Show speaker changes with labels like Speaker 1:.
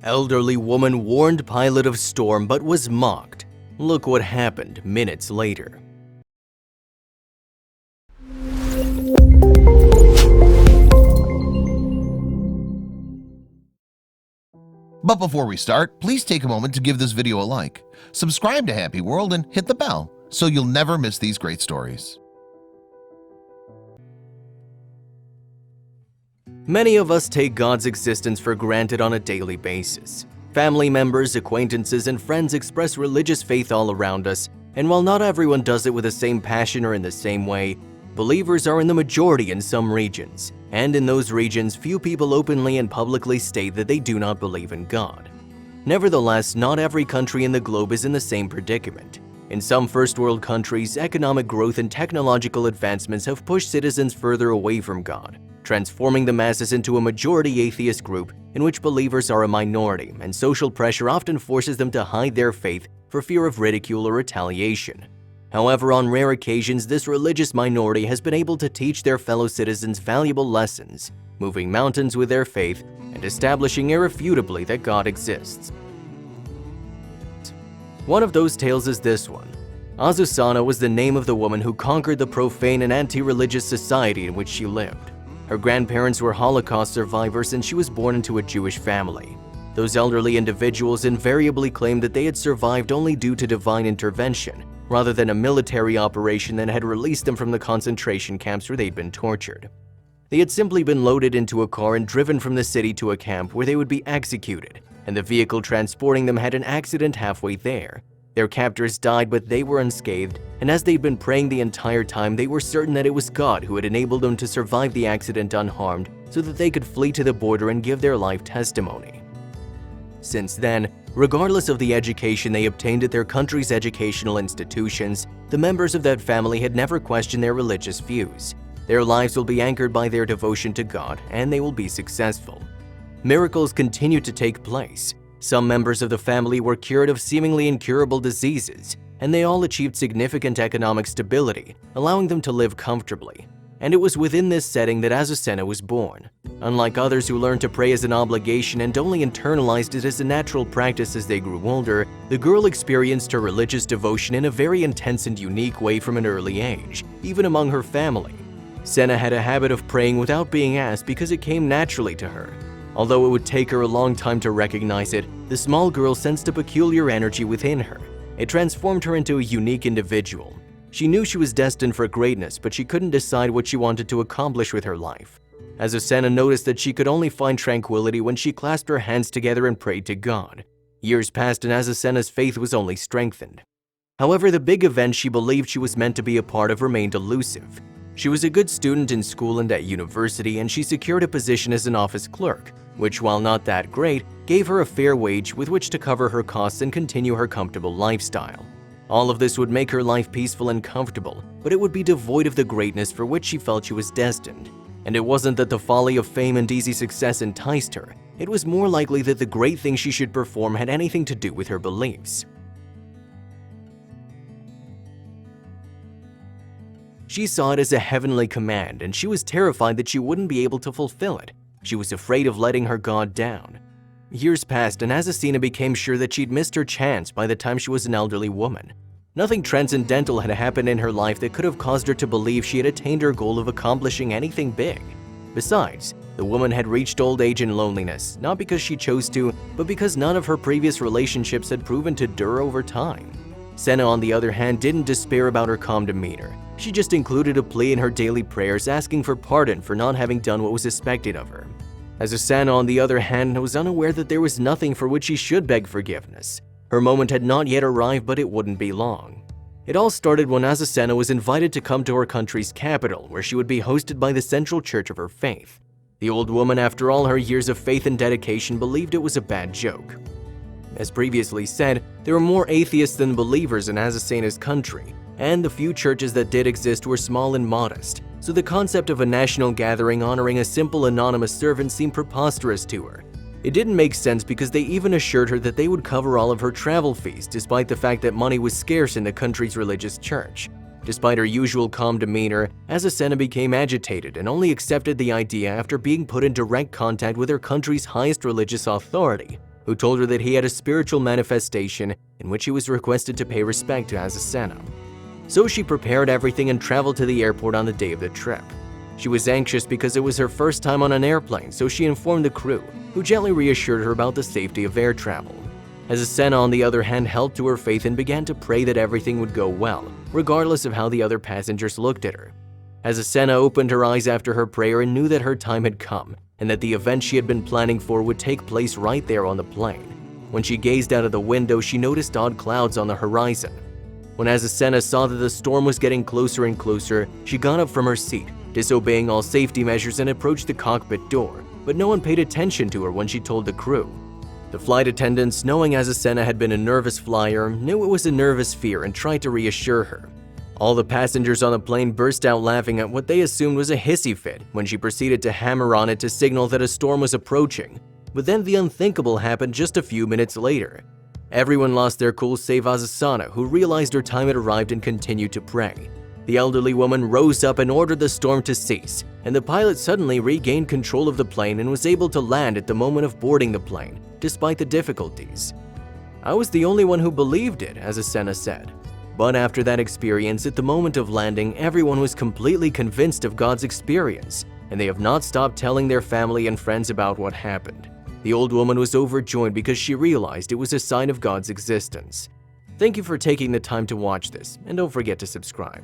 Speaker 1: Elderly woman warned pilot of storm but was mocked. Look what happened minutes later.
Speaker 2: But before we start, please take a moment to give this video a like, subscribe to Happy World, and hit the bell so you'll never miss these great stories.
Speaker 1: Many of us take God's existence for granted on a daily basis. Family members, acquaintances, and friends express religious faith all around us, and while not everyone does it with the same passion or in the same way, believers are in the majority in some regions, and in those regions, few people openly and publicly state that they do not believe in God. Nevertheless, not every country in the globe is in the same predicament. In some first world countries, economic growth and technological advancements have pushed citizens further away from God, transforming the masses into a majority atheist group in which believers are a minority, and social pressure often forces them to hide their faith for fear of ridicule or retaliation. However, on rare occasions, this religious minority has been able to teach their fellow citizens valuable lessons, moving mountains with their faith and establishing irrefutably that God exists. One of those tales is this one. Azucena was the name of the woman who conquered the profane and anti-religious society in which she lived. Her grandparents were Holocaust survivors and she was born into a Jewish family. Those elderly individuals invariably claimed that they had survived only due to divine intervention, rather than a military operation that had released them from the concentration camps where they'd been tortured. They had simply been loaded into a car and driven from the city to a camp where they would be executed, and the vehicle transporting them had an accident halfway there. Their captors died, but they were unscathed, and as they'd been praying the entire time, they were certain that it was God who had enabled them to survive the accident unharmed so that they could flee to the border and give their life testimony. Since then, regardless of the education they obtained at their country's educational institutions, the members of that family had never questioned their religious views. Their lives will be anchored by their devotion to God, and they will be successful. Miracles continued to take place. Some members of the family were cured of seemingly incurable diseases, and they all achieved significant economic stability, allowing them to live comfortably. And it was within this setting that Azucena was born. Unlike others who learned to pray as an obligation and only internalized it as a natural practice as they grew older, the girl experienced her religious devotion in a very intense and unique way from an early age, even among her family. Senna had a habit of praying without being asked because it came naturally to her. Although it would take her a long time to recognize it, the small girl sensed a peculiar energy within her. It transformed her into a unique individual. She knew she was destined for greatness, but she couldn't decide what she wanted to accomplish with her life. Azucena noticed that she could only find tranquility when she clasped her hands together and prayed to God. Years passed and Azucena's faith was only strengthened. However, the big event she believed she was meant to be a part of remained elusive. She was a good student in school and at university, and she secured a position as an office clerk, which, while not that great, gave her a fair wage with which to cover her costs and continue her comfortable lifestyle. All of this would make her life peaceful and comfortable, but it would be devoid of the greatness for which she felt she was destined. And it wasn't that the folly of fame and easy success enticed her. It was more likely that the great thing she should perform had anything to do with her beliefs. She saw it as a heavenly command, and she was terrified that she wouldn't be able to fulfill it. She was afraid of letting her God down. Years passed, and Azucena became sure that she'd missed her chance by the time she was an elderly woman. Nothing transcendental had happened in her life that could have caused her to believe she had attained her goal of accomplishing anything big. Besides, the woman had reached old age and loneliness, not because she chose to, but because none of her previous relationships had proven to endure over time. Senna, on the other hand, didn't despair about her calm demeanor. She just included a plea in her daily prayers asking for pardon for not having done what was expected of her. Azucena, on the other hand, was unaware that there was nothing for which she should beg forgiveness. Her moment had not yet arrived, but it wouldn't be long. It all started when Azucena was invited to come to her country's capital, where she would be hosted by the central church of her faith. The old woman, after all her years of faith and dedication, believed it was a bad joke. As previously said, there were more atheists than believers in Azucena's country, and the few churches that did exist were small and modest, so the concept of a national gathering honoring a simple anonymous servant seemed preposterous to her. It didn't make sense because they even assured her that they would cover all of her travel fees, despite the fact that money was scarce in the country's religious church. Despite her usual calm demeanor, Azucena became agitated and only accepted the idea after being put in direct contact with her country's highest religious authority, who told her that he had a spiritual manifestation in which he was requested to pay respect to Azucena. So she prepared everything and traveled to the airport on the day of the trip. She was anxious because it was her first time on an airplane, so she informed the crew, who gently reassured her about the safety of air travel. Azucena, on the other hand, held to her faith and began to pray that everything would go well, regardless of how the other passengers looked at her. Azucena opened her eyes after her prayer and knew that her time had come, and that the event she had been planning for would take place right there on the plane. When she gazed out of the window, she noticed odd clouds on the horizon. When Azucena saw that the storm was getting closer and closer, she got up from her seat, disobeying all safety measures, and approached the cockpit door, but no one paid attention to her when she told the crew. The flight attendants, knowing Azucena had been a nervous flyer, knew it was a nervous fear and tried to reassure her. All the passengers on the plane burst out laughing at what they assumed was a hissy fit when she proceeded to hammer on it to signal that a storm was approaching. But then the unthinkable happened just a few minutes later. Everyone lost their cool save Azucena, who realized her time had arrived and continued to pray. The elderly woman rose up and ordered the storm to cease, and the pilot suddenly regained control of the plane and was able to land at the moment of boarding the plane, despite the difficulties. "I was the only one who believed it," Azucena said. But after that experience, at the moment of landing, everyone was completely convinced of God's experience, and they have not stopped telling their family and friends about what happened. The old woman was overjoyed because she realized it was a sign of God's existence. Thank you for taking the time to watch this, and don't forget to subscribe.